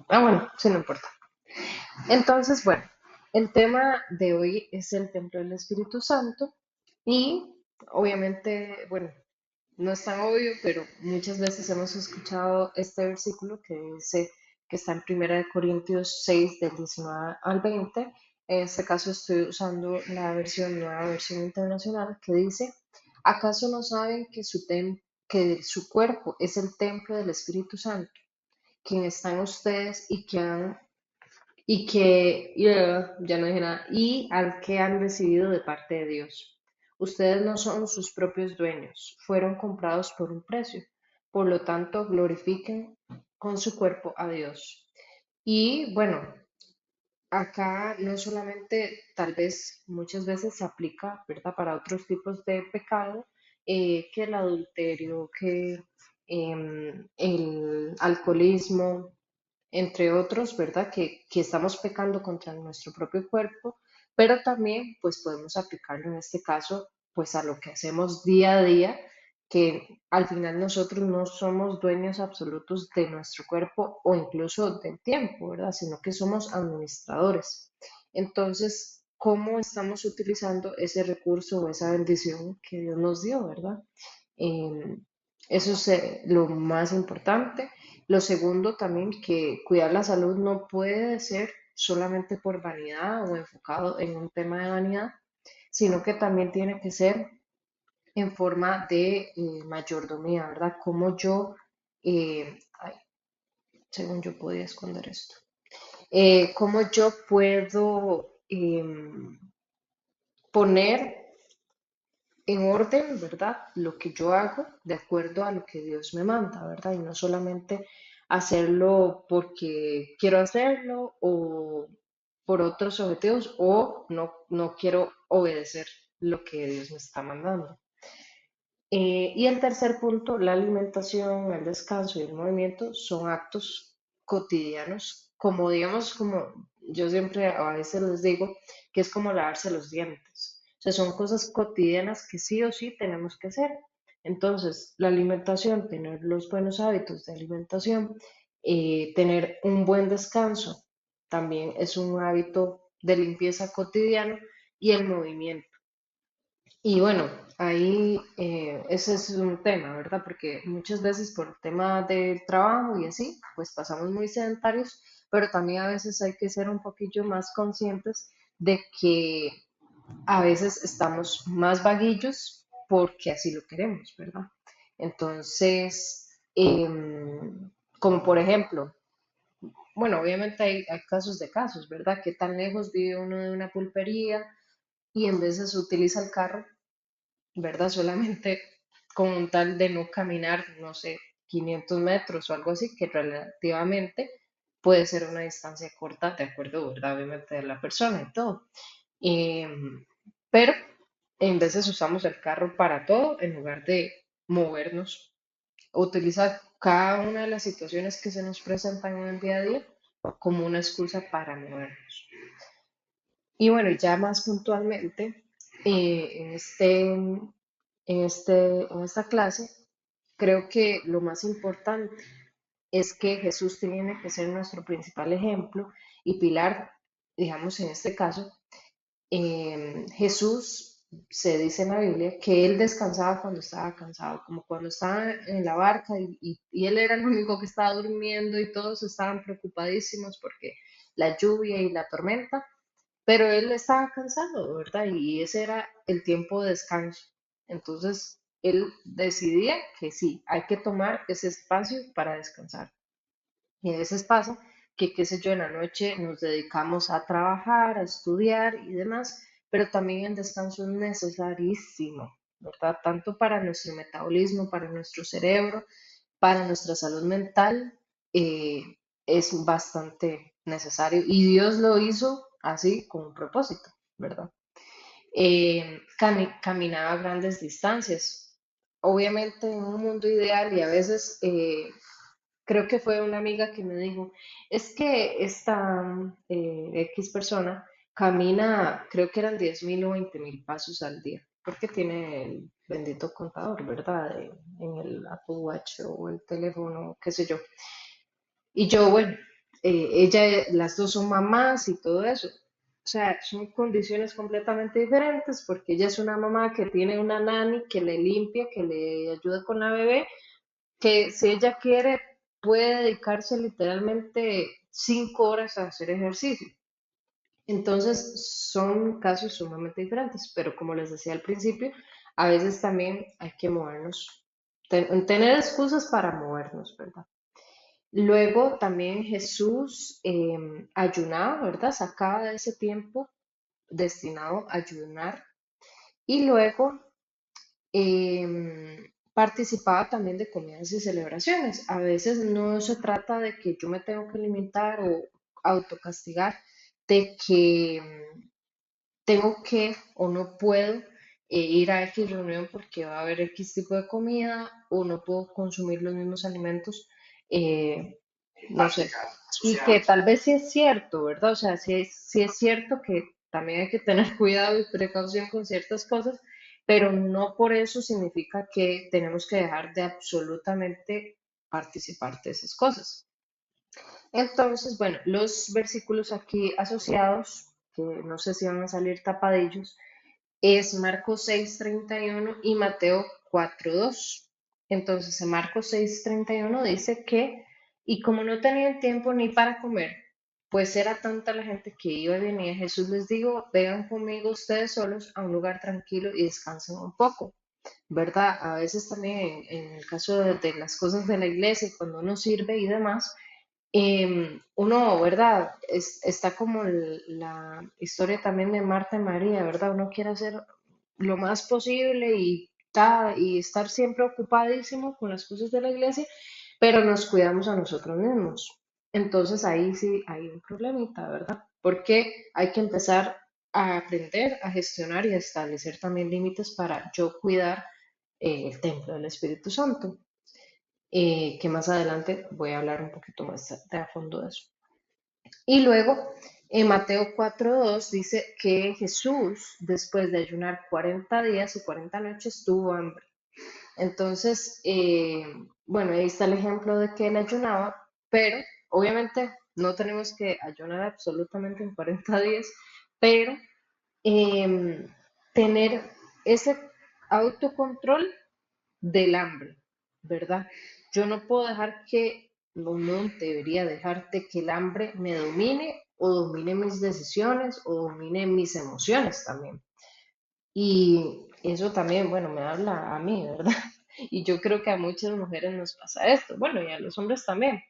Bueno, sí, no importa. Entonces, bueno, el tema de hoy es el templo del Espíritu Santo y obviamente, bueno, no es tan obvio, pero muchas veces hemos escuchado este versículo que dice que está en 1 Corintios 6 del 19 al 20. En este caso estoy usando la nueva versión internacional, que dice, ¿acaso no saben que que su cuerpo es el templo del Espíritu Santo, quien está en ustedes ya no dije nada, y al que han recibido de parte de Dios? Ustedes no son sus propios dueños, fueron comprados por un precio. Por lo tanto, glorifiquen con su cuerpo a Dios. Y bueno, acá no solamente, tal vez muchas veces se aplica, ¿verdad?, para otros tipos de pecado, que el adulterio, que el alcoholismo, entre otros, ¿verdad? Que estamos pecando contra nuestro propio cuerpo, pero también pues podemos aplicarlo en este caso pues a lo que hacemos día a día, que al final nosotros no somos dueños absolutos de nuestro cuerpo o incluso del tiempo, ¿verdad? Sino que somos administradores. Entonces, ¿cómo estamos utilizando ese recurso o esa bendición que Dios nos dio, ¿verdad? Em, Eso es lo más importante. Lo segundo también, que cuidar la salud no puede ser solamente por vanidad o enfocado en un tema de vanidad, sino que también tiene que ser en forma de mayordomía, ¿verdad? Como yo, ay, según yo podía esconder esto, cómo yo puedo poner en orden, ¿verdad? Lo que yo hago de acuerdo a lo que Dios me manda, ¿verdad? Y no solamente hacerlo porque quiero hacerlo o por otros objetivos o no quiero obedecer lo que Dios me está mandando. Y el tercer punto, la alimentación, el descanso y el movimiento son actos cotidianos, como digamos, como yo siempre a veces les digo, que es como lavarse los dientes. O sea, son cosas cotidianas que sí o sí tenemos que hacer. Entonces, la alimentación, tener los buenos hábitos de alimentación, tener un buen descanso, también es un hábito de limpieza cotidiano y el movimiento. Y bueno, ahí ese es un tema, ¿verdad? Porque muchas veces por el tema del trabajo y así, pues pasamos muy sedentarios, pero también a veces hay que ser un poquillo más conscientes de que a veces estamos más vaguillos porque así lo queremos, ¿verdad? Entonces, como por ejemplo, bueno, obviamente hay casos de casos, ¿verdad? ¿Qué tan lejos vive uno de una pulpería y en veces utiliza el carro, ¿verdad? Solamente con un tal de no caminar, no sé, 500 metros o algo así, que relativamente puede ser una distancia corta, de acuerdo, ¿verdad? Obviamente de la persona y todo. Pero en veces usamos el carro para todo en lugar de movernos, utilizar cada una de las situaciones que se nos presentan en el día a día como una excusa para movernos. Y bueno, ya más puntualmente, en esta clase, creo que lo más importante es que Jesús tiene que ser nuestro principal ejemplo y pilar, digamos, en este caso. Jesús se dice en la Biblia que él descansaba cuando estaba cansado, como cuando estaba en la barca y él era el único que estaba durmiendo y todos estaban preocupadísimos porque la lluvia y la tormenta, pero él estaba cansado, ¿verdad? Y ese era el tiempo de descanso. Entonces, él decidía que sí, hay que tomar ese espacio para descansar. Y a veces pasa que, qué sé yo, en la noche nos dedicamos a trabajar, a estudiar y demás, pero también el descanso es necesarísimo, ¿verdad? Tanto para nuestro metabolismo, para nuestro cerebro, para nuestra salud mental, eh, es bastante necesario. Y Dios lo hizo así con un propósito, ¿verdad? Caminaba grandes distancias. Obviamente en un mundo ideal y a veces creo que fue una amiga que me dijo, es que esta X persona camina, creo que eran 10.000 o 20.000 pasos al día, porque tiene el bendito contador, ¿verdad? En el Apple Watch o el teléfono, qué sé yo. Y yo, bueno, las dos son mamás y todo eso. O sea, son condiciones completamente diferentes porque ella es una mamá que tiene una nani que le limpia, que le ayuda con la bebé, que si ella quiere puede dedicarse literalmente 5 horas a hacer ejercicio. Entonces son casos sumamente diferentes, pero como les decía al principio, a veces también hay que movernos, tener excusas para movernos, ¿verdad? Luego también Jesús ayunaba, ¿verdad? Sacaba de ese tiempo destinado a ayunar y luego participaba también de comidas y celebraciones. A veces no se trata de que yo me tengo que limitar o autocastigar, de que tengo que o no puedo ir a X reunión porque va a haber X tipo de comida o no puedo consumir los mismos alimentos, eh, no sé. Y que tal vez sí es cierto, ¿verdad? O sea, sí es cierto que también hay que tener cuidado y precaución con ciertas cosas, pero no por eso significa que tenemos que dejar de absolutamente participar de esas cosas. Entonces, bueno, los versículos aquí asociados, que no sé si van a salir tapadillos, es Marcos 6:31 y Mateo 4:2. Entonces, en Marcos 6:31 dice que, y como no tenían tiempo ni para comer, pues era tanta la gente que iba y venía, Jesús les dijo, vengan conmigo ustedes solos a un lugar tranquilo y descansen un poco, ¿verdad? A veces también en el caso de las cosas de la iglesia, cuando uno sirve y demás, uno, ¿verdad? Está como la historia también de Marta y María, ¿verdad? Uno quiere hacer lo más posible y estar siempre ocupadísimo con las cosas de la iglesia, pero nos cuidamos a nosotros mismos. Entonces ahí sí hay un problemita, ¿verdad? Porque hay que empezar a aprender a gestionar y a establecer también límites para yo cuidar el templo del Espíritu Santo, que más adelante voy a hablar un poquito más de a fondo de eso. Y luego, en Mateo 4:2 dice que Jesús, después de ayunar 40 días y 40 noches, tuvo hambre. Entonces, bueno, ahí está el ejemplo de que él ayunaba, pero obviamente no tenemos que ayunar absolutamente en 40 días, pero em, tener ese autocontrol del hambre, ¿verdad? Yo no puedo dejar que, no debería dejarte que el hambre me domine o domine mis decisiones o domine mis emociones también. Y eso también, bueno, me habla a mí, ¿verdad? Y yo creo que a muchas mujeres nos pasa esto, bueno, y a los hombres también,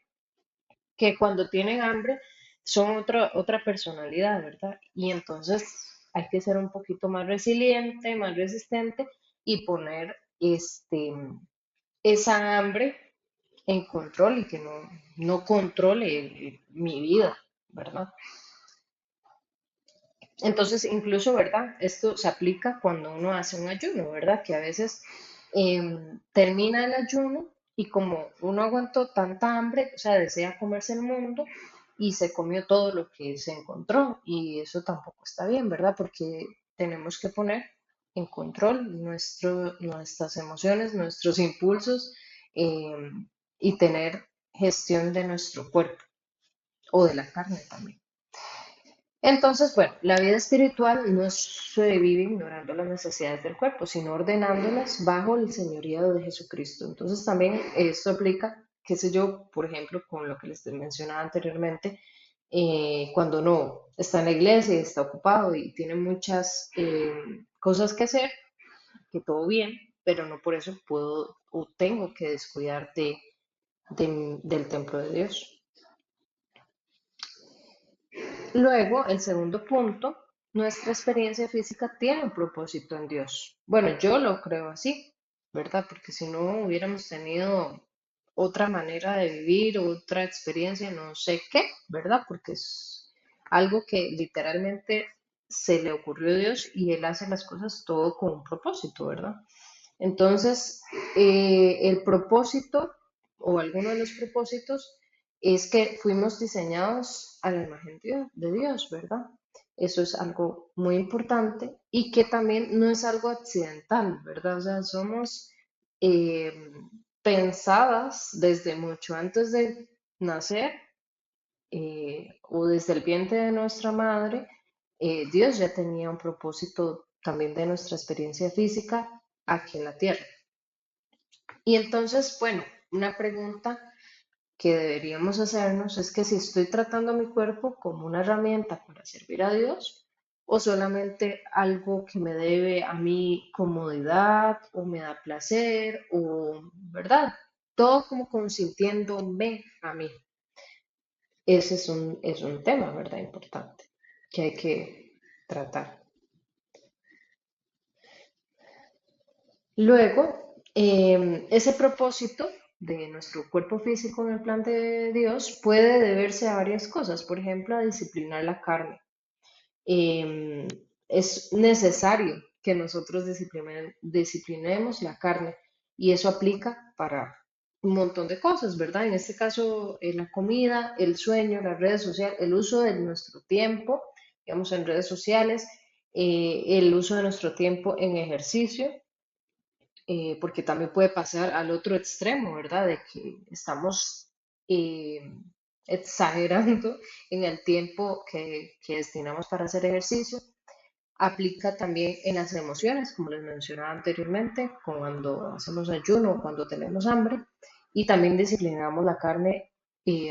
que cuando tienen hambre son otra personalidad, ¿verdad? Y entonces hay que ser un poquito más resiliente, más resistente y poner esa hambre en control y que no controle mi vida, ¿verdad? Entonces, incluso, ¿verdad? Esto se aplica cuando uno hace un ayuno, ¿verdad? Que a veces termina el ayuno y como uno aguantó tanta hambre, o sea, desea comerse el mundo y se comió todo lo que se encontró. Y eso tampoco está bien, ¿verdad? Porque tenemos que poner en control nuestras emociones, nuestros impulsos y tener gestión de nuestro cuerpo o de la carne también. Entonces, bueno, la vida espiritual no se vive ignorando las necesidades del cuerpo, sino ordenándolas bajo el señorío de Jesucristo. Entonces, también esto aplica, qué sé yo, por ejemplo, con lo que les mencionaba anteriormente, cuando uno está en la iglesia y está ocupado y tiene muchas cosas que hacer, que todo bien, pero no por eso puedo o tengo que descuidar del templo de Dios. Luego, el segundo punto, nuestra experiencia física tiene un propósito en Dios. Bueno, yo lo creo así, ¿verdad? Porque si no hubiéramos tenido otra manera de vivir, otra experiencia, no sé qué, ¿verdad? Porque es algo que literalmente se le ocurrió a Dios y Él hace las cosas todo con un propósito, ¿verdad? Entonces, el propósito o alguno de los propósitos es que fuimos diseñados a la imagen de Dios, ¿verdad? Eso es algo muy importante y que también no es algo accidental, ¿verdad? O sea, somos eh, pensadas desde mucho antes de nacer o desde el vientre de nuestra madre. Dios ya tenía un propósito también de nuestra experiencia física aquí en la tierra. Y entonces, bueno, una pregunta que deberíamos hacernos es que si estoy tratando a mi cuerpo como una herramienta para servir a Dios o solamente algo que me debe a mí comodidad o me da placer o, ¿verdad? Todo como consintiéndome a mí. Ese es un tema, ¿verdad? Importante que hay que tratar. Luego, ese propósito de nuestro cuerpo físico en el plan de Dios puede deberse a varias cosas. Por ejemplo, a disciplinar la carne. Em, es necesario que nosotros disciplinemos la carne y eso aplica para un montón de cosas, ¿verdad? En este caso, la comida, el sueño, las redes sociales, el uso de nuestro tiempo, digamos, en redes sociales, el uso de nuestro tiempo en ejercicio, porque también puede pasar al otro extremo, ¿verdad? De que estamos eh, exagerando en el tiempo que destinamos para hacer ejercicio. Aplica también en las emociones, como les mencionaba anteriormente, cuando hacemos ayuno, cuando tenemos hambre, y también disciplinamos la carne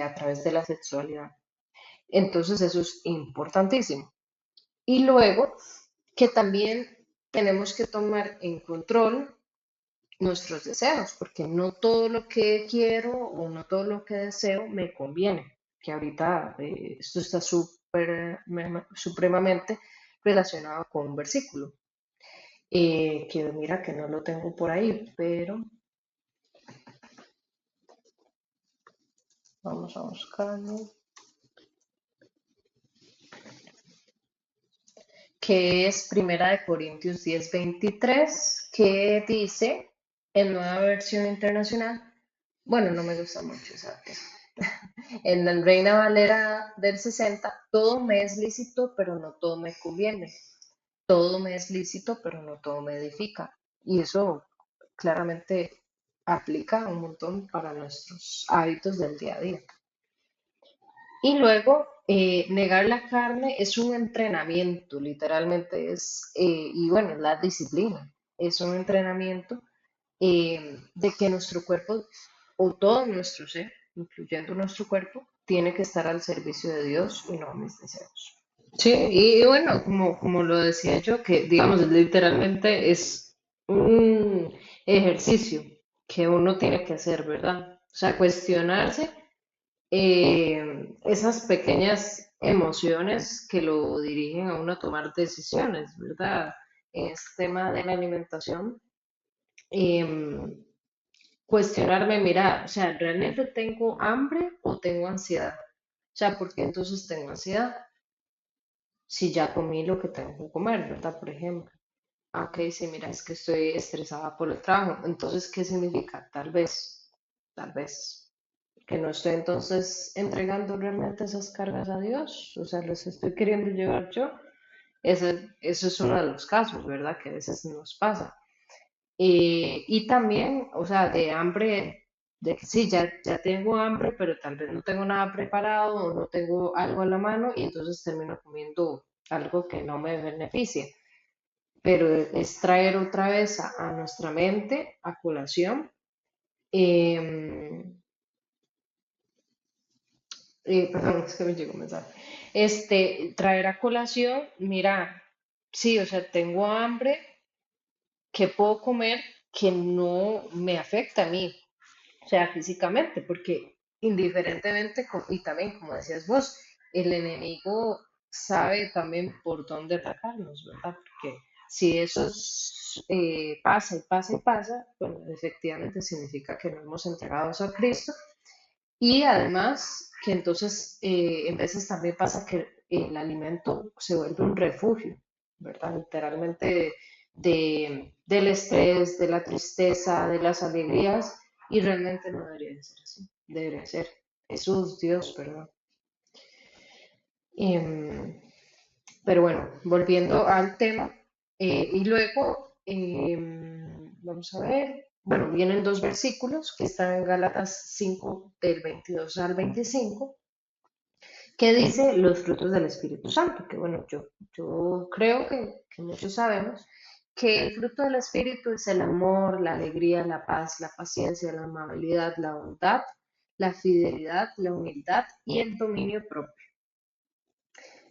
a través de la sexualidad. Entonces eso es importantísimo. Y luego que también tenemos que tomar en control nuestros deseos, porque no todo lo que quiero o no todo lo que deseo me conviene, que ahorita esto está supremamente relacionado con un versículo, que mira que no lo tengo por ahí, pero vamos a buscarlo, que es Primera de Corintios 10:23, que dice, en nueva versión internacional, bueno, no me gusta mucho esa versión. En la Reina Valera del 60, todo me es lícito, pero no todo me conviene. Todo me es lícito, pero no todo me edifica. Y eso claramente aplica un montón para nuestros hábitos del día a día. Y luego, negar la carne es un entrenamiento, literalmente es, y bueno, la disciplina, es un entrenamiento de que nuestro cuerpo o todo nuestro ser, incluyendo nuestro cuerpo, tiene que estar al servicio de Dios y no mis deseos. Sí, y bueno, como lo decía yo, que digamos, literalmente es un ejercicio que uno tiene que hacer, ¿verdad? O sea, cuestionarse esas pequeñas emociones que lo dirigen a uno a tomar decisiones, ¿verdad? En este tema de la alimentación, em, cuestionarme, mira, o sea, ¿realmente tengo hambre o tengo ansiedad? O sea, ¿por qué entonces tengo ansiedad? Si ya comí lo que tengo que comer, ¿verdad? Por ejemplo. Ah, ok, sí, mira, es que estoy estresada por el trabajo. Entonces, ¿qué significa? Tal vez, que no estoy entonces entregando realmente esas cargas a Dios. O sea, los estoy queriendo llevar yo. Eso es uno de los casos, ¿verdad? Que a veces nos pasa. Y también, o sea, de hambre, de que sí, ya tengo hambre, pero tal vez no tengo nada preparado o no tengo algo a la mano y entonces termino comiendo algo que no me beneficia. Pero es traer otra vez a nuestra mente a colación. em, Perdón, es que me llegó un mensaje. Traer a colación, mira, sí, o sea, tengo hambre, ¿qué puedo comer que no me afecta a mí? O sea, físicamente, porque indiferentemente, y también como decías vos, el enemigo sabe también por dónde atacarnos, ¿verdad? Porque si eso pasa y pasa y pasa, bueno, efectivamente significa que no hemos entregado eso a Cristo y además que entonces en veces también pasa que el alimento se vuelve un refugio, ¿verdad? Literalmente del estrés, de la tristeza, de las alegrías, y realmente no debería de ser así, debería ser Jesús, Dios, perdón. Em, Pero bueno, volviendo al tema, y luego, vamos a ver, bueno, vienen dos versículos que están en Gálatas 5 del 22 al 25, que dice los frutos del Espíritu Santo, que bueno, yo creo que muchos sabemos que el fruto del Espíritu es el amor, la alegría, la paz, la paciencia, la amabilidad, la bondad, la fidelidad, la humildad y el dominio propio.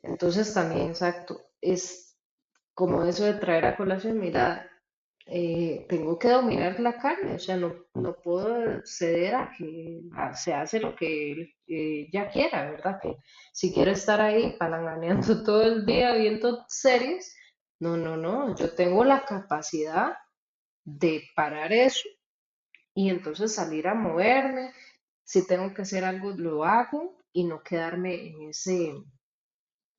Entonces también, exacto, es como eso de traer a colación, mira, tengo que dominar la carne, o sea, no puedo ceder a que se hace lo que él ya quiera, ¿verdad? Que si quiere estar ahí palanganeando todo el día viendo series, no, yo tengo la capacidad de parar eso y entonces salir a moverme, si tengo que hacer algo, lo hago y no quedarme en ese,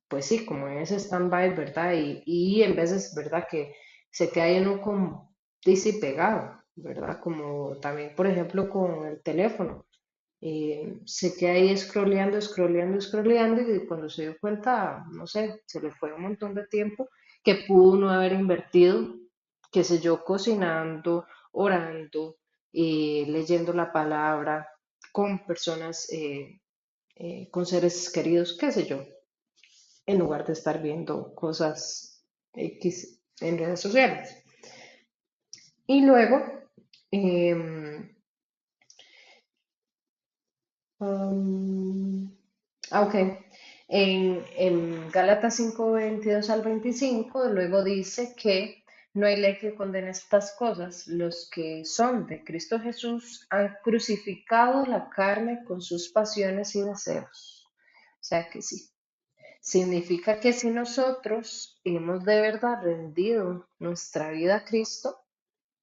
pues sí, como en ese stand-by, ¿verdad? Y en veces, ¿verdad? Que se queda uno como, dice, pegado, ¿verdad? Como también, por ejemplo, con el teléfono. Se queda ahí scrolleando y cuando se dio cuenta, no sé, se le fue un montón de tiempo que pudo uno haber invertido, qué sé yo, cocinando, orando, leyendo la palabra, con personas, con seres queridos, qué sé yo, en lugar de estar viendo cosas X en redes sociales. Y luego, em, um, ok, en Gálatas 5 22 al 25 luego dice que no hay ley que condene estas cosas. Los que son de Cristo Jesús han crucificado la carne con sus pasiones y deseos. O sea que sí. Significa que si nosotros hemos de verdad rendido nuestra vida a Cristo,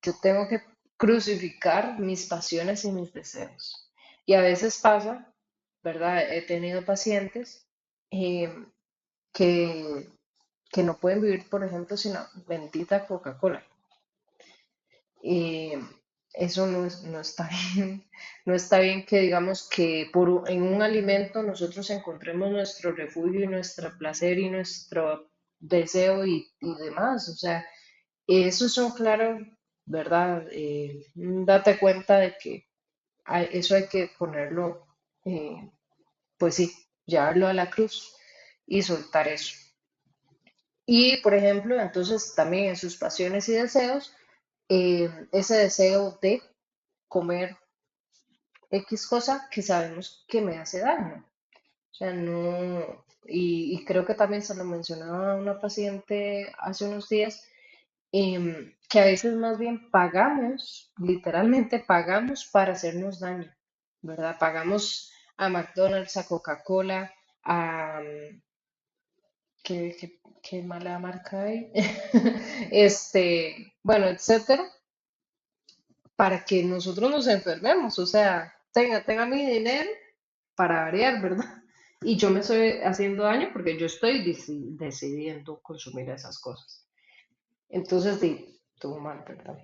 yo tengo que crucificar mis pasiones y mis deseos. Y a veces pasa, ¿verdad? He tenido pacientes eh, que, que no pueden vivir, por ejemplo, sin la bendita Coca-Cola. Y eso no está bien. No está bien que digamos que en un alimento nosotros encontremos nuestro refugio y nuestro placer y nuestro deseo y demás. O sea, eso son claro, ¿verdad? Date cuenta de que eso hay que ponerlo, eh, pues sí, llevarlo a la cruz y soltar eso. Y, por ejemplo, entonces también en sus pasiones y deseos, ese deseo de comer X cosa que sabemos que me hace daño. O sea, no, y creo que también se lo mencionaba a una paciente hace unos días, que a veces más bien pagamos, literalmente pagamos para hacernos daño, ¿verdad? Pagamos a McDonald's, a Coca-Cola, a, ¿qué mala marca hay? Bueno, etcétera, para que nosotros nos enfermemos, o sea, tenga mi dinero para variar, ¿verdad? Y yo me estoy haciendo daño porque yo estoy decidiendo consumir esas cosas. Entonces, estuvo mal, ¿verdad?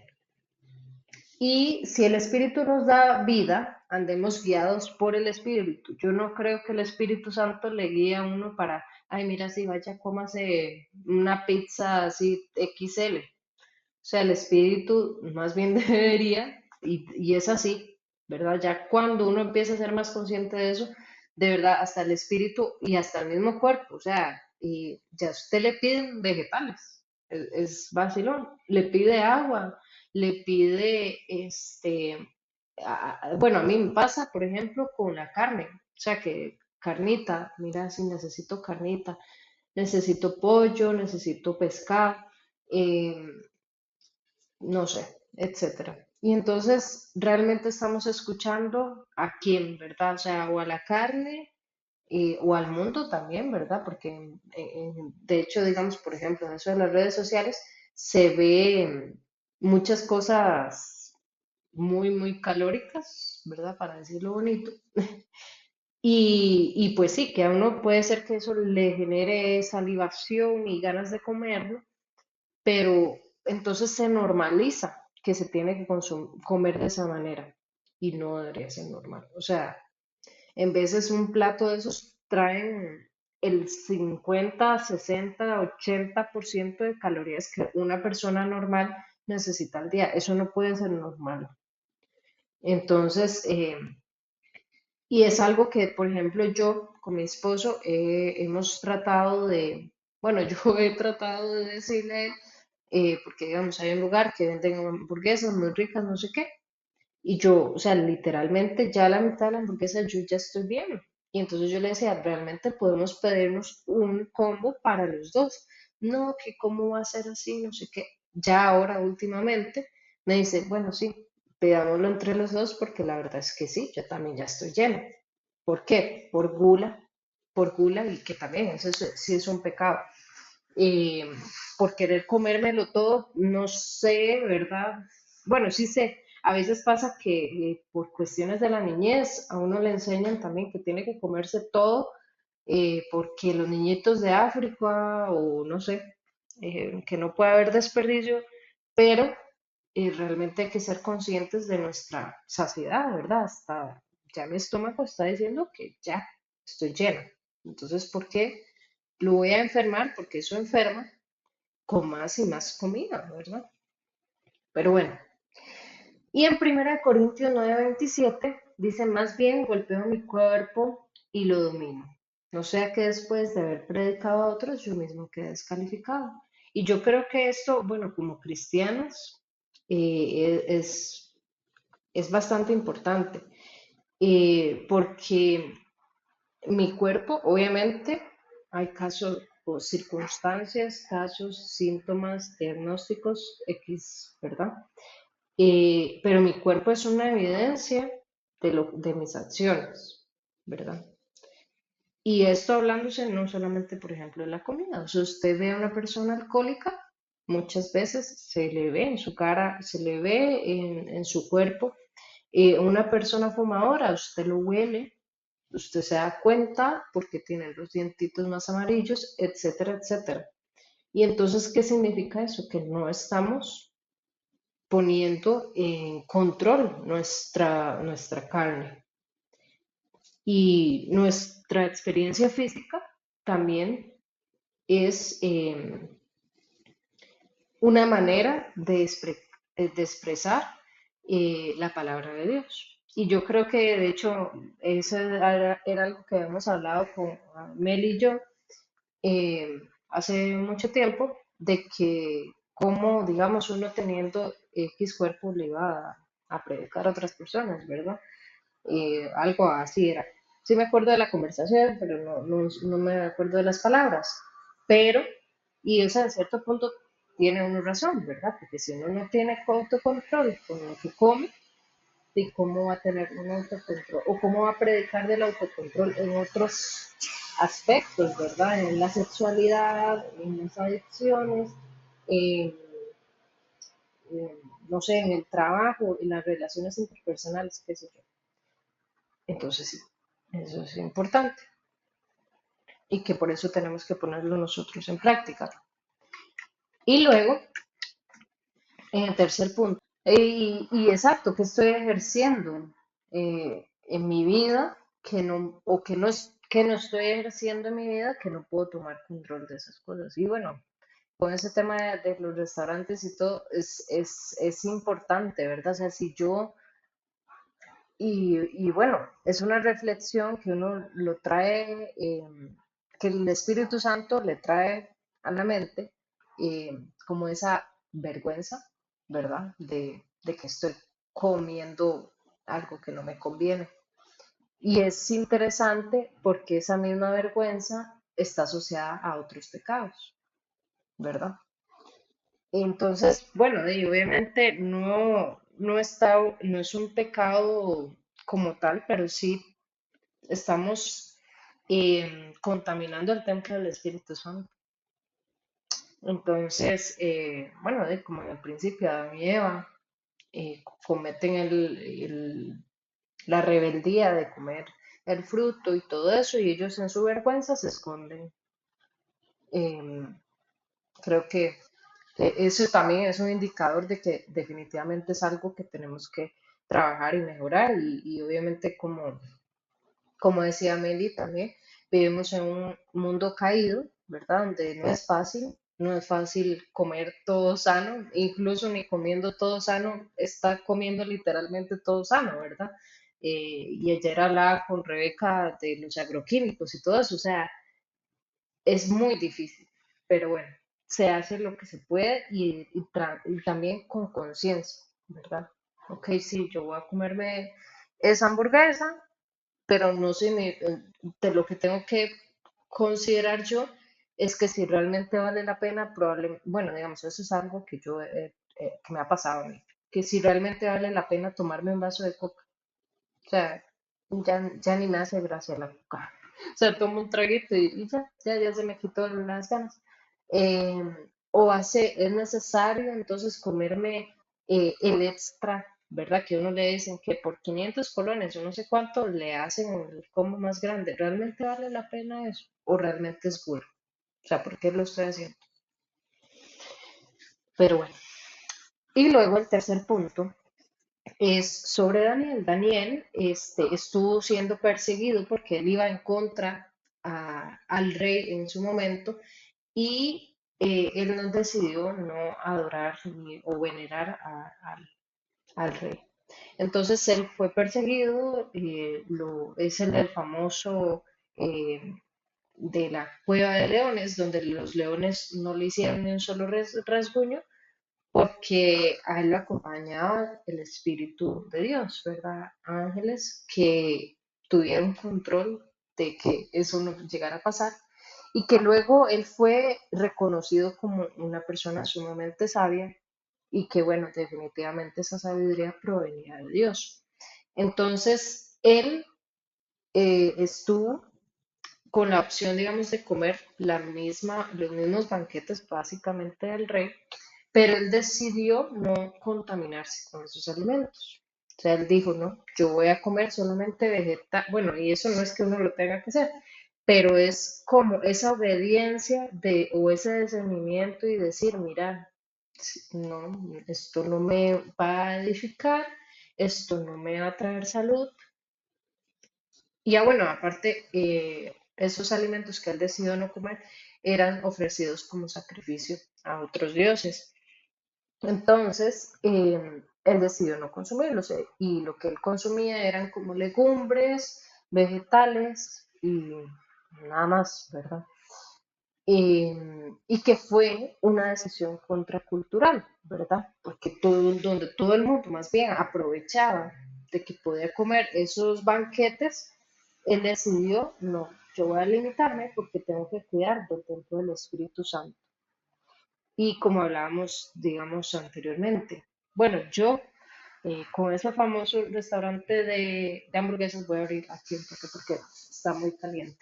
Y si el Espíritu nos da vida, andemos guiados por el Espíritu. Yo no creo que el Espíritu Santo le guíe a uno para, ay, mira, si vaya, cómase una pizza así XL. O sea, el Espíritu más bien debería, y es así, ¿verdad? Ya cuando uno empieza a ser más consciente de eso, de verdad, hasta el Espíritu y hasta el mismo cuerpo, o sea, y ya usted le piden vegetales, es vacilón, le pide agua, le pide, bueno, a mí me pasa, por ejemplo, con la carne, o sea, que carnita, mira, si necesito carnita, necesito pollo, necesito pescado, eh, no sé, etcétera. Y entonces realmente estamos escuchando a quién, ¿verdad? O sea, o a la carne o al mundo también, ¿verdad? Porque de hecho, digamos, por ejemplo, en eso de las redes sociales se ve muchas cosas muy calóricas, ¿verdad? Para decirlo bonito. Y pues sí, que a uno puede ser que eso le genere salivación y ganas de comerlo, pero entonces se normaliza que se tiene que comer de esa manera y no debería ser normal. O sea, en veces un plato de esos traen el 50, 60, 80% de calorías que una persona normal necesita al día. Eso no puede ser normal. Entonces, y es algo que, por ejemplo, yo con mi esposo hemos tratado de, bueno, yo he tratado de decirle a él, porque digamos, hay un lugar que venden hamburguesas muy ricas, no sé qué, y yo, o sea, literalmente ya la mitad de la hamburguesa yo ya estoy bien. Y entonces yo le decía, realmente podemos pedirnos un combo para los dos. No, que cómo va a ser así, no sé qué. Ya ahora últimamente me dice, bueno, sí, pidámoslo entre los dos porque la verdad es que sí, yo también ya estoy llena. ¿Por qué? Por gula y que también eso sí es un pecado. Eh, por querer comérmelo todo, no sé, ¿verdad? Bueno, sí sé, a veces pasa que por cuestiones de la niñez a uno le enseñan también que tiene que comerse todo, porque los niñitos de África o no sé, que no puede haber desperdicio, pero realmente hay que ser conscientes de nuestra saciedad, ¿verdad? Hasta ya mi estómago está diciendo que ya estoy llena. Entonces, ¿por qué lo voy a enfermar? Porque eso enferma con más y más comida, ¿verdad? Pero bueno, y en 1 Corintios 9:27 dice, más bien golpeo mi cuerpo y lo domino. No sea que después de haber predicado a otros, yo mismo quede descalificado. Y yo creo que esto, bueno, como cristianos, es bastante importante, porque mi cuerpo, obviamente, hay casos o circunstancias, casos, síntomas, diagnósticos X, ¿verdad? Pero mi cuerpo es una evidencia de mis acciones, ¿verdad? Y esto hablándose no solamente, por ejemplo, de la comida. O sea, usted ve a una persona alcohólica, muchas veces se le ve en su cara, se le ve en su cuerpo. Una persona fumadora, usted lo huele, usted se da cuenta porque tiene los dientitos más amarillos, etcétera, etcétera. Y entonces, ¿qué significa eso? Que no estamos poniendo en control nuestra carne. Y nuestra experiencia física también es una manera de expresar la palabra de Dios. Y yo creo que, de hecho, eso era algo que habíamos hablado con Mel y yo hace mucho tiempo, de que como, digamos, uno teniendo X cuerpo le iba a predicar a otras personas, ¿verdad? Algo así era. Sí me acuerdo de la conversación, pero no me acuerdo de las palabras. Pero, y eso en cierto punto tiene una razón, ¿verdad? Porque si uno no tiene autocontrol con lo que come, ¿y cómo va a tener un autocontrol? ¿O cómo va a predicar del autocontrol en otros aspectos, ¿verdad? En la sexualidad, en las adicciones, en, en, no sé, en el trabajo, en las relaciones interpersonales, qué sé yo. Entonces, sí, eso es importante y que por eso tenemos que ponerlo nosotros en práctica. Y luego, en el tercer punto, y exacto, ¿qué estoy ejerciendo en mi vida que no, o que no estoy ejerciendo en mi vida que no puedo tomar control de esas cosas? Y bueno, con ese tema de los restaurantes y todo, es importante, ¿verdad? O sea, si yo y bueno, es una reflexión que uno lo trae, que el Espíritu Santo le trae a la mente, como esa vergüenza, ¿verdad? De que estoy comiendo algo que no me conviene. Y es interesante porque esa misma vergüenza está asociada a otros pecados, ¿verdad? Entonces, bueno, y obviamente no es un pecado como tal, pero sí estamos contaminando el templo del Espíritu Santo. Entonces, bueno, como en el principio Adán y Eva cometen la rebeldía de comer el fruto y todo eso, y ellos en su vergüenza se esconden. Em, Creo que eso también es un indicador de que definitivamente es algo que tenemos que trabajar y mejorar y obviamente como decía Meli también, vivimos en un mundo caído, ¿verdad? Donde no es fácil comer todo sano, incluso ni comiendo todo sano, está comiendo literalmente todo sano, ¿verdad? Y ayer hablaba con Rebeca de los agroquímicos y todo eso, o sea, es muy difícil, pero bueno, se hace lo que se puede y también con conciencia, ¿verdad? Ok, sí, yo voy a comerme esa hamburguesa, pero no sé, de lo que tengo que considerar yo es que si realmente vale la pena, probablemente, bueno, digamos, eso es algo que que me ha pasado a mí, que si realmente vale la pena tomarme un vaso de coca, o sea, ya ni me hace gracia la coca. O sea, tomo un traguito y ya se me quitó las ganas. Es necesario entonces comerme el extra, ¿verdad? Que uno le dicen que por 500 colones o no sé cuánto le hacen el combo más grande. ¿Realmente vale la pena eso? ¿O realmente es bueno? O sea, ¿por qué lo estoy haciendo? Pero bueno. Y luego el tercer punto es sobre Daniel. Daniel estuvo siendo perseguido porque él iba en contra al rey en su momento y él no decidió no adorar o venerar al rey. Entonces él fue perseguido, es el famoso eh, de la cueva de leones, donde los leones no le hicieron ni un solo rasguño, porque a él lo acompañaba el Espíritu de Dios, ¿verdad? Ángeles que tuvieron control de que eso no llegara a pasar y que luego él fue reconocido como una persona sumamente sabia y que, bueno, definitivamente esa sabiduría provenía de Dios. Entonces, él estuvo con la opción, digamos, de comer los mismos banquetes básicamente del rey, pero él decidió no contaminarse con esos alimentos. O sea, él dijo, no, yo voy a comer solamente vegetal. Bueno, y eso no es que uno lo tenga que hacer, pero es como esa obediencia o ese discernimiento y decir, mira, no, esto no me va a edificar, esto no me va a traer salud, y ya bueno, aparte, esos alimentos que él decidió no comer eran ofrecidos como sacrificio a otros dioses. Entonces, él decidió no consumirlos y lo que él consumía eran como legumbres, vegetales y nada más, ¿verdad? Y que fue una decisión contracultural, ¿verdad? Porque donde todo el mundo más bien aprovechaba de que podía comer esos banquetes, él decidió, no, yo voy a limitarme porque tengo que cuidar del templo del Espíritu Santo. Y como hablábamos, digamos, anteriormente, bueno, yo con ese famoso restaurante de hamburguesas voy a abrir aquí un toque porque está muy caliente.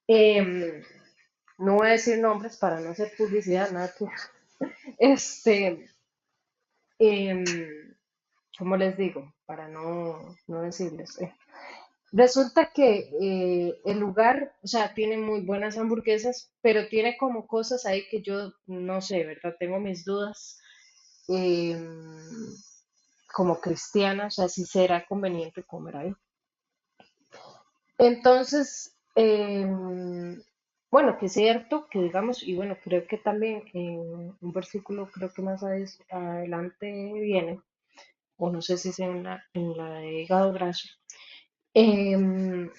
Em, no voy a decir nombres para no hacer publicidad, nada que este, em, ¿cómo les digo? Para no decirles. Resulta que el lugar, o sea, tiene muy buenas hamburguesas, pero tiene como cosas ahí que yo no sé, ¿verdad? Tengo mis dudas. em, Como cristiana, o sea, si será conveniente comer ahí. Entonces, bueno, que es cierto que digamos, y bueno, creo que también en un versículo, creo que más adelante viene, o no sé si es en la de hígado graso, em,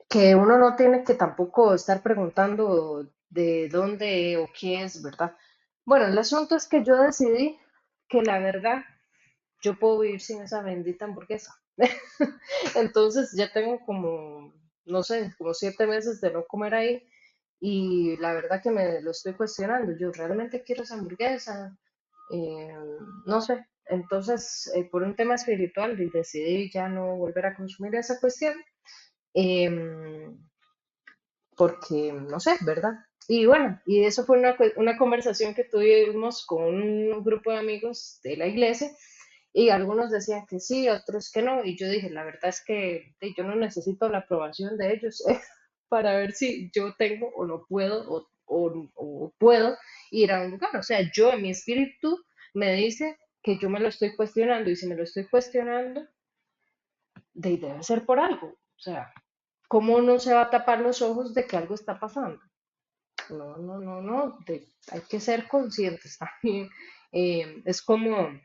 que uno no tiene que tampoco estar preguntando de dónde o qué es, ¿verdad? Bueno, el asunto es que yo decidí que la verdad yo puedo vivir sin esa bendita hamburguesa. Entonces ya tengo como, no sé, como 7 meses de no comer ahí y la verdad que me lo estoy cuestionando. Yo realmente quiero esa hamburguesa, eh, no sé. Entonces, por un tema espiritual, decidí ya no volver a consumir esa cuestión, em, porque, no sé, ¿verdad? Y bueno, y eso fue una conversación que tuvimos con un grupo de amigos de la iglesia y algunos decían que sí, otros que no, y yo dije, la verdad es que yo no necesito la aprobación de ellos para ver si yo tengo o no puedo o puedo ir a un lugar. O sea, yo en mi espíritu me dice que yo me lo estoy cuestionando y si me lo estoy cuestionando, debe ser por algo. O sea, ¿cómo uno se va a tapar los ojos de que algo está pasando? No, no, no, no, hay que ser conscientes también. Es como,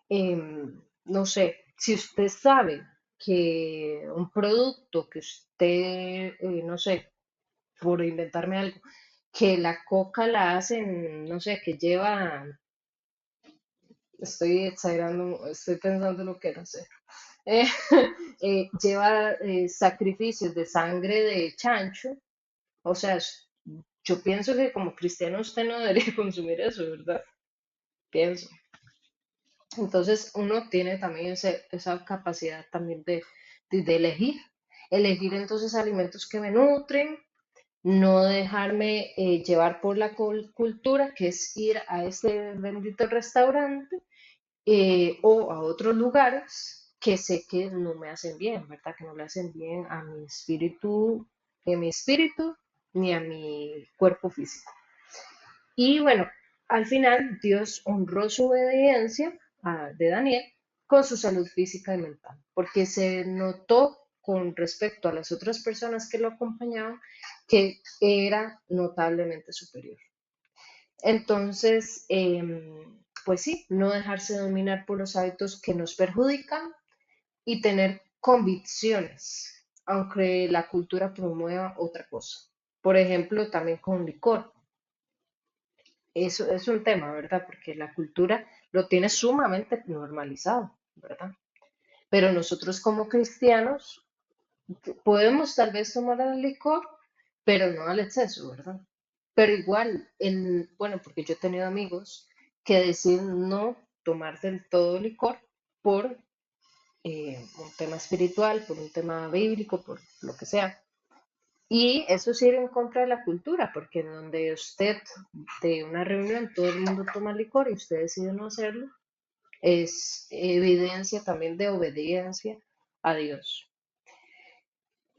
no sé, si usted sabe que un producto que usted, no sé, por inventarme algo, que la coca la hacen, no sé, que lleva, estoy exagerando, estoy pensando lo que era hacer, eh, lleva sacrificios de sangre de chancho, o sea, yo pienso que como cristiano usted no debería consumir eso, ¿verdad? Pienso. Entonces uno tiene también esa capacidad también de elegir, elegir entonces alimentos que me nutren, no dejarme llevar por la cultura, que es ir a ese bendito restaurante o a otros lugares que sé que no me hacen bien, ¿verdad? Que no le hacen bien a mi espíritu, ni a mi cuerpo físico. Y bueno, al final Dios honró su obediencia de Daniel con su salud física y mental, porque se notó con respecto a las otras personas que lo acompañaban que era notablemente superior. Entonces, pues sí, no dejarse dominar por los hábitos que nos perjudican y tener convicciones, aunque la cultura promueva otra cosa. Por ejemplo, también con licor. Eso es un tema, ¿verdad? Porque la cultura lo tiene sumamente normalizado, ¿verdad? Pero nosotros como cristianos podemos tal vez tomar el licor, pero no al exceso, ¿verdad? Pero igual, bueno, porque yo he tenido amigos que deciden no tomar del todo licor por un tema espiritual, por un tema bíblico, por lo que sea. Y eso es ir en contra de la cultura, porque en donde usted, de una reunión, todo el mundo toma licor y usted decide no hacerlo, es evidencia también de obediencia a Dios.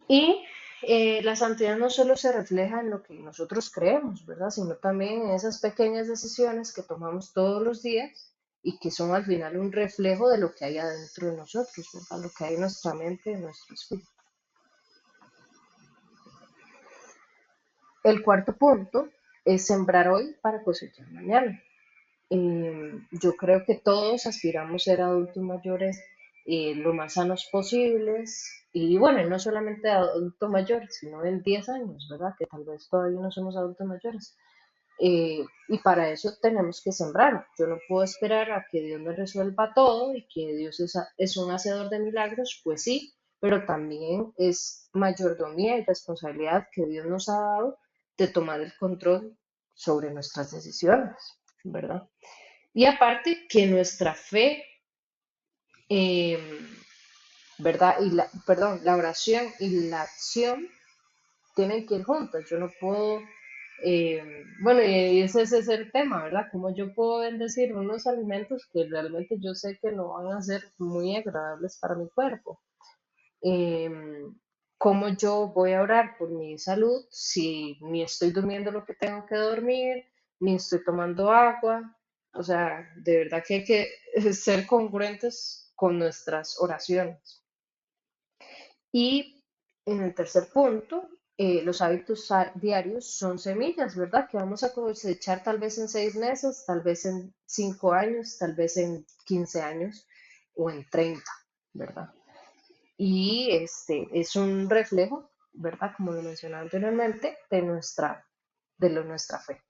Y la santidad no solo se refleja en lo que nosotros creemos, ¿verdad? Sino también en esas pequeñas decisiones que tomamos todos los días y que son al final un reflejo de lo que hay adentro de nosotros, ¿verdad? Lo que hay en nuestra mente, en nuestro espíritu. El cuarto punto es sembrar hoy para cosechar mañana. Yo creo que todos aspiramos a ser adultos mayores lo más sanos posibles y bueno, y no solamente adultos mayores, sino en 10 años, ¿verdad? Que tal vez todavía no somos adultos mayores. Y para eso tenemos que sembrar. Yo no puedo esperar a que Dios me resuelva todo y que Dios es un hacedor de milagros, pues sí, pero también es mayordomía y responsabilidad que Dios nos ha dado de tomar el control sobre nuestras decisiones, ¿verdad? Y aparte que nuestra fe, eh, ¿verdad? Perdón, la oración y la acción tienen que ir juntas. Yo no puedo, bueno, y ese es el tema, ¿verdad? Como yo puedo bendecir unos alimentos que realmente yo sé que no van a ser muy agradables para mi cuerpo. ¿Cómo yo voy a orar por mi salud si ni estoy durmiendo lo que tengo que dormir, ni estoy tomando agua? O sea, de verdad que hay que ser congruentes con nuestras oraciones. Y en el tercer punto, los hábitos diarios son semillas, ¿verdad? Que vamos a cosechar tal vez en 6 meses, tal vez en 5 años, tal vez en 15 años o en 30, ¿verdad? Y este es un reflejo, ¿verdad? Como lo mencionaba anteriormente, de nuestra fe.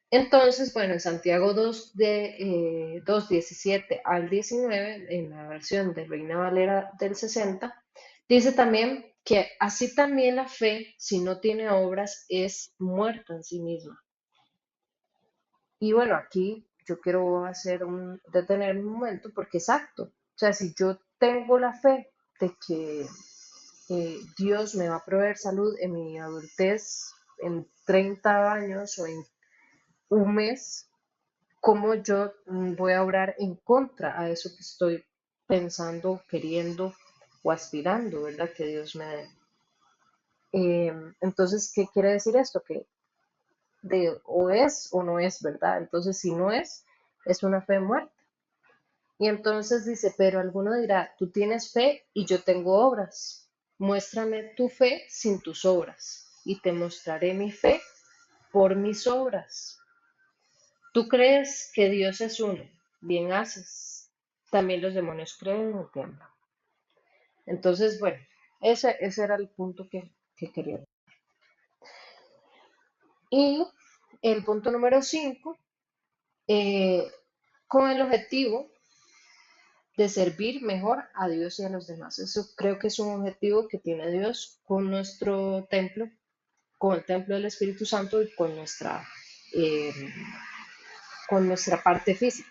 Entonces, bueno, en Santiago 2:17 al 19, en la versión de Reina Valera del 60, dice también que así también la fe, si no tiene obras, es muerta en sí misma. Y bueno, aquí yo quiero detener un momento porque exacto, o sea, si yo tengo la fe de que Dios me va a proveer salud en mi adultez, en 30 años o en un mes, ¿cómo yo voy a obrar en contra a eso que estoy pensando, queriendo o aspirando, ¿verdad? Que Dios me dé. Entonces, ¿qué quiere decir esto? Que o es o no es, ¿verdad? Entonces, si no es una fe muerta. Y entonces dice, pero alguno dirá, tú tienes fe y yo tengo obras. Muéstrame tu fe sin tus obras, y te mostraré mi fe por mis obras. Tú crees que Dios es uno, bien haces. También los demonios creen y tiemblan. Entonces, bueno, ese era el punto que quería. Y el punto número 5, con el objetivo de servir mejor a Dios y a los demás. Eso creo que es un objetivo que tiene Dios con nuestro templo, con el templo del Espíritu Santo y eh, con nuestra parte física.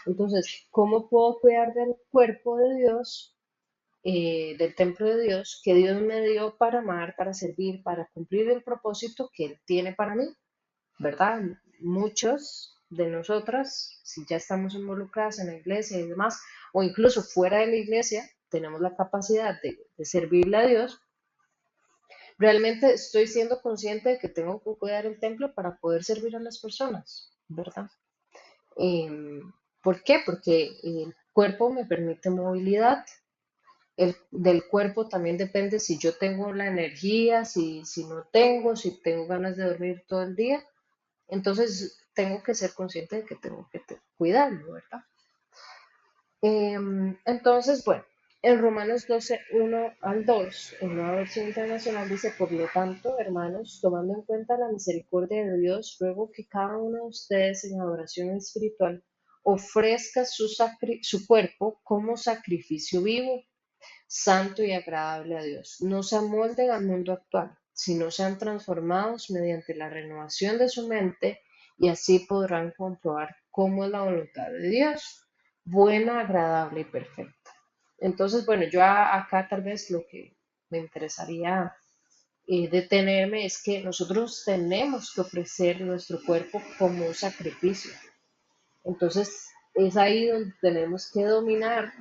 Entonces, ¿cómo puedo cuidar del cuerpo de Dios, del templo de Dios, que Dios me dio para amar, para servir, para cumplir el propósito que Él tiene para mí? ¿Verdad? Muchos de nosotras, si ya estamos involucradas en la iglesia y demás, o incluso fuera de la iglesia, tenemos la capacidad de servirle a Dios. Realmente estoy siendo consciente de que tengo que cuidar el templo para poder servir a las personas, ¿verdad? ¿Por qué? Porque el cuerpo me permite movilidad. Del cuerpo también depende si yo tengo la energía, si no tengo, si tengo ganas de dormir todo el día. Entonces tengo que ser consciente de que tengo que cuidarlo, ¿verdad? Entonces, bueno, en Romanos 12, 1 al 2, en Nueva Versión Internacional dice, por lo tanto, hermanos, tomando en cuenta la misericordia de Dios, ruego que cada uno de ustedes en adoración espiritual ofrezca su cuerpo como sacrificio vivo, santo y agradable a Dios. No se amolden al mundo actual, sino sean transformados mediante la renovación de su mente y así podrán comprobar cómo es la voluntad de Dios, buena, agradable y perfecta. Entonces, bueno, yo acá tal vez lo que me interesaría detenerme es que nosotros tenemos que ofrecer nuestro cuerpo como un sacrificio. Entonces, es ahí donde tenemos que dominar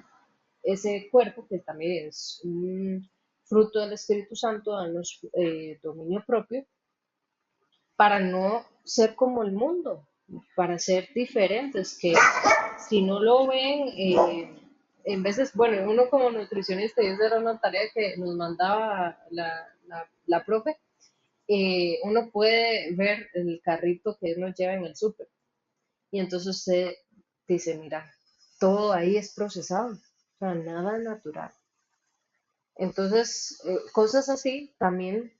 ese cuerpo, que también es un fruto del Espíritu Santo, darnos dominio propio, para no ser como el mundo, para ser diferentes, que si no lo ven, en veces, bueno, uno como nutricionista, y esa era una tarea que nos mandaba la profe, uno puede ver el carrito que nos lleva en el súper, y entonces usted dice, mira, todo ahí es procesado, o sea, nada natural. Entonces, cosas así también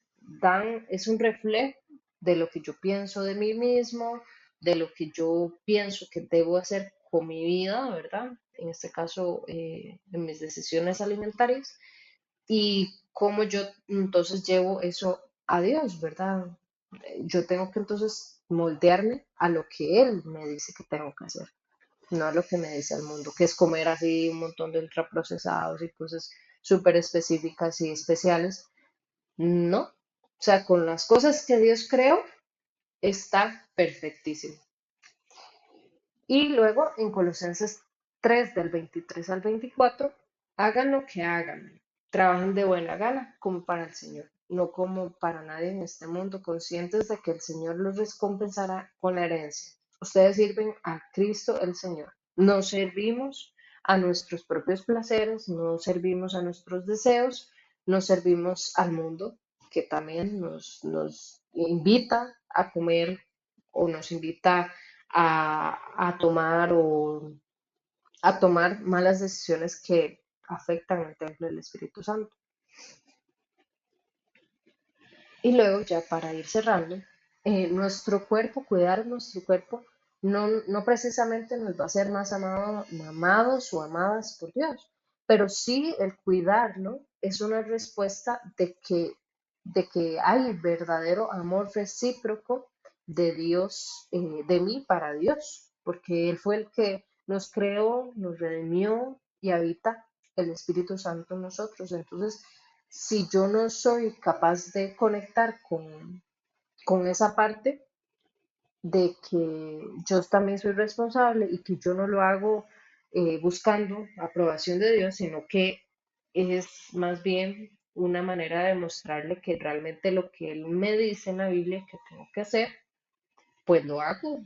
es un reflejo de lo que yo pienso de mí mismo, de lo que yo pienso que debo hacer con mi vida, ¿verdad? En este caso, en mis decisiones alimentarias y cómo yo entonces llevo eso a Dios, ¿verdad? Yo tengo que entonces moldearme a lo que Él me dice que tengo que hacer, no a lo que me dice el mundo, que es comer así un montón de ultraprocesados y cosas súper específicas y especiales. No, o sea, con las cosas que Dios creó, está perfectísimo. Y luego en Colosenses 3 del 23 al 24, hagan lo que hagan, trabajen de buena gana como para el Señor, no como para nadie en este mundo, conscientes de que el Señor los recompensará con la herencia. Ustedes sirven a Cristo el Señor. No servimos a nuestros propios placeres, no servimos a nuestros deseos, no servimos al mundo, que también nos invita a comer o nos invita a tomar a tomar malas decisiones que afectan el templo del Espíritu Santo. Y luego, ya para ir cerrando, nuestro cuerpo, cuidar nuestro cuerpo, no precisamente nos va a hacer más amados o amadas por Dios, pero sí el cuidarlo es una respuesta de que hay verdadero amor recíproco de Dios, de mí para Dios, porque Él fue el que nos creó, nos redimió y habita el Espíritu Santo en nosotros. Entonces, si yo no soy capaz de conectar con esa parte de que yo también soy responsable y que yo no lo hago buscando aprobación de Dios, sino que es más bien una manera de mostrarle que realmente lo que Él me dice en la Biblia que tengo que hacer, pues lo hago,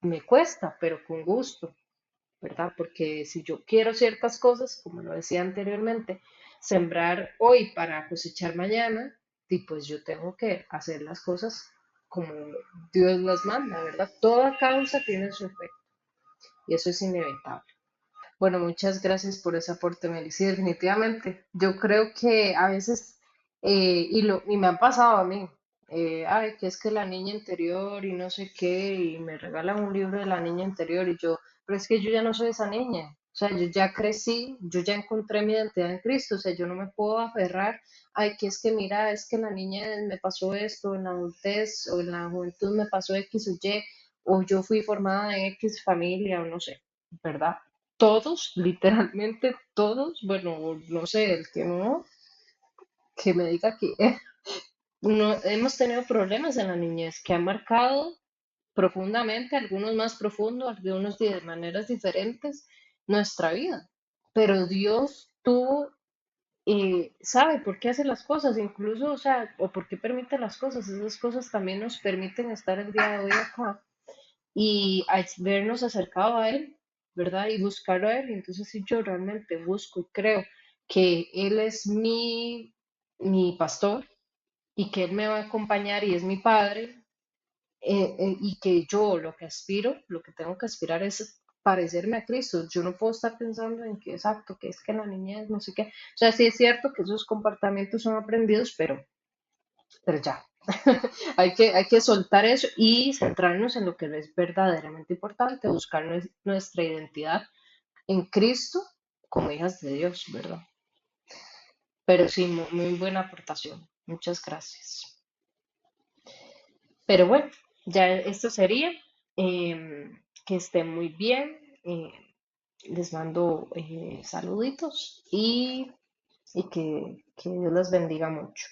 me cuesta, pero con gusto, ¿verdad? Porque si yo quiero ciertas cosas, como lo decía anteriormente, sembrar hoy para cosechar mañana, y pues yo tengo que hacer las cosas como Dios las manda, ¿verdad? Toda causa tiene su efecto y eso es inevitable. Bueno, muchas gracias por ese aporte, Meli. Sí, definitivamente. Yo creo que a veces, y me ha pasado a mí, ay, que es que la niña interior y no sé qué, y me regalan un libro de la niña interior y yo, pero es que yo ya no soy esa niña. O sea, yo ya crecí, yo ya encontré mi identidad en Cristo, o sea, yo no me puedo aferrar, ay, que es que mira, es que la niña me pasó esto, en la adultez o en la juventud me pasó X o Y, o yo fui formada en X familia o no sé, ¿verdad? Todos, literalmente todos, bueno, no sé, el que no, que me diga que no, hemos tenido problemas en la niñez que han marcado profundamente, algunos más profundos, algunos de maneras diferentes, nuestra vida. Pero Dios tuvo, sabe por qué hace las cosas, incluso, o sea, o por qué permite las cosas. Esas cosas también nos permiten estar el día de hoy acá y vernos acercado a Él, ¿verdad? Y buscarlo a Él. Y entonces si yo realmente busco y creo que Él es mi pastor y que Él me va a acompañar y es mi padre, y que yo lo que aspiro, lo que tengo que aspirar es parecerme a Cristo. Yo no puedo estar pensando en que exacto, que es que la niñez, no sé qué. O sea, sí es cierto que esos comportamientos son aprendidos, pero ya, hay que soltar eso y centrarnos en lo que es verdaderamente importante, buscar nuestra identidad en Cristo como hijas de Dios, ¿verdad? Pero sí, muy buena aportación. Muchas gracias. Pero bueno, ya esto sería. Que estén muy bien. Les mando saluditos y que Dios las bendiga mucho.